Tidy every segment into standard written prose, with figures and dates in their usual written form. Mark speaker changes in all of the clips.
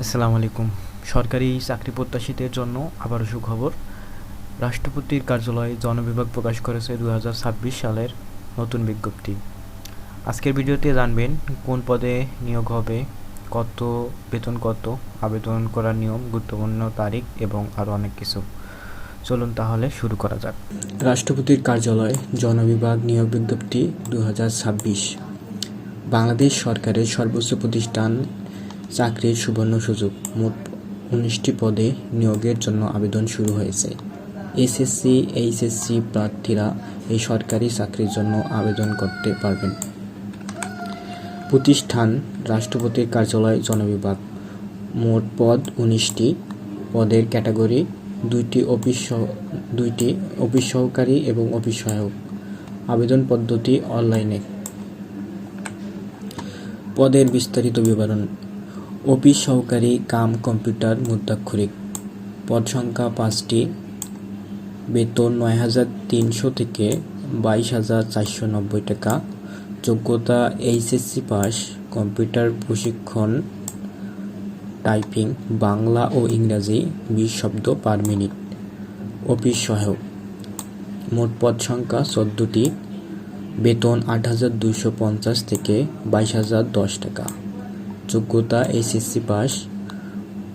Speaker 1: আসসালামু আলাইকুম। সরকারি চাকরি প্রত্যাশীদের জন্য আবারও সুখবর। রাষ্ট্রপতির কার্যালয় জনবিভাগ প্রকাশ করেছে 2026 সালের নতুন বিজ্ঞপ্তি। আজকের ভিডিওতে জানবেন কোন পদে নিয়োগ হবে, কত বেতন, কত আবেদন করার নিয়ম, গুরুত্বপূর্ণ তারিখ এবং আরও অনেক কিছু। চলুন তাহলে শুরু করা যাক।
Speaker 2: রাষ্ট্রপতির কার্যালয় জনবিভাগ নিয়োগ বিজ্ঞপ্তি 2026। বাংলাদেশ সরকারের সর্বোচ্চ প্রতিষ্ঠান চাকরির সুবর্ণ সুযোগ। মোট 19টি পদে নিয়োগের জন্য আবেদন শুরু হয়েছে। এসএসসি, এইচএসসি প্রার্থীরা এই সরকারি চাকরির জন্য আবেদন করতে পারবেন। প্রতিষ্ঠান রাষ্ট্রপতির কার্যালয় জনবিভাগ। মোট পদ 19টি। পদের ক্যাটাগরি দুইটি অফিস সহকারী এবং অফিস সহায়ক। আবেদন পদ্ধতি অনলাইনে। পদের বিস্তারিত বিবরণ: অফিস সহকারী কাম কম্পিউটার মুদ্রাক্ষরিক। পদ সংখ্যা 5টি। বেতন 9,300 থেকে 22,490 টাকা। যোগ্যতা এইচএসসি পাস। কম্পিউটার প্রশিক্ষণ, টাইপিং বাংলা ও ইংরাজি 20 শব্দ পার মিনিট। অফিস সহায়ক। মোট পদ সংখ্যা 14টি। বেতন 8,250 থেকে 22,010 টাকা। যোগ্যতা এইচএসসি পাস।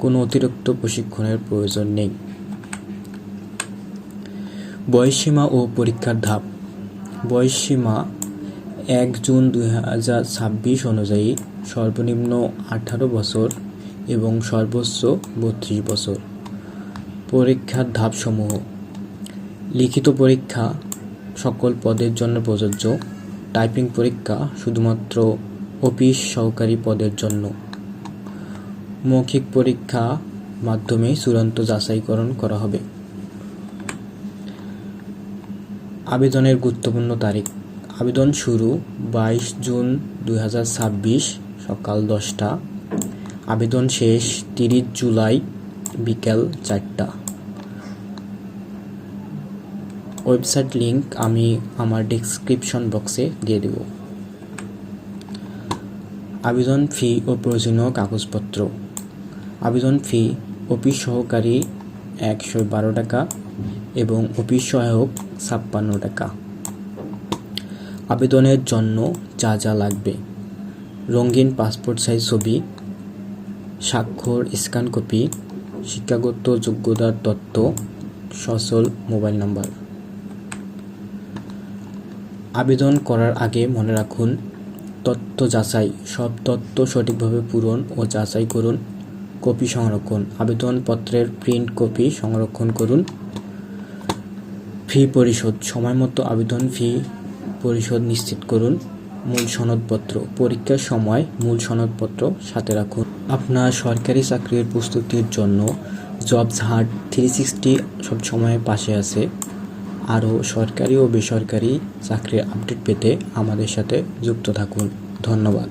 Speaker 2: কোনো অতিরিক্ত প্রশিক্ষণের প্রয়োজন নেই। বয়সসীমা ও পরীক্ষার ধাপ: বয়সসীমা 1 জুন 2026 অনুযায়ী সর্বনিম্ন 18 বছর এবং সর্বোচ্চ 32 বছর। পরীক্ষার ধাপসমূহ: লিখিত পরীক্ষা সকল পদের জন্য প্রযোজ্য। টাইপিং পরীক্ষা শুধুমাত্র অফিস সহকারী পদের জন্য। মৌখিক পরীক্ষা মাধ্যমে চূড়ান্ত যাচাইকরণ করা হবে। আবেদনের গুরুত্বপূর্ণ তারিখ: আবেদন শুরু 22 জুন 2026 সকাল 10টা। আবেদন শেষ 30 জুলাই বিকেল 4টা। ওয়েবসাইট লিংক আমি আমার ডেসক্রিপশন বক্সে দিয়ে দেব। আবেদন ফি ও প্রয়োজনীয় কাগজপত্র: আবেদন ফি অফিস সহকারী 112 টাকা এবং অফিস সহায়ক 56 টাকা। আবেদনের জন্য যা যা লাগবে: রঙিন পাসপোর্ট সাইজ ছবি, স্বাক্ষর স্ক্যান কপি, শিক্ষাগত যোগ্যতার তথ্য, সচল মোবাইল নাম্বার। আবেদন করার আগে মনে রাখুন, তথ্য যাচাই: সব তথ্য সঠিকভাবে পূরণ ও যাচাই করুন। কপি সংরক্ষণ: আবেদনপত্রের প্রিন্ট কপি সংরক্ষণ করুন। ফি পরিশোধ: সময়মতো আবেদন ফি পরিশোধ নিশ্চিত করুন। মূল সনদপত্র: পরীক্ষার সময় মূল সনদপত্র সাথে রাখুন। আপনার সরকারি চাকরির প্রস্তুতির জন্য জবস হাট 360 সবসময় পাশে আছে। আরও সরকারি ও বেসরকারি চাকরির আপডেট পেতে আমাদের সাথে যুক্ত থাকুন। ধন্যবাদ।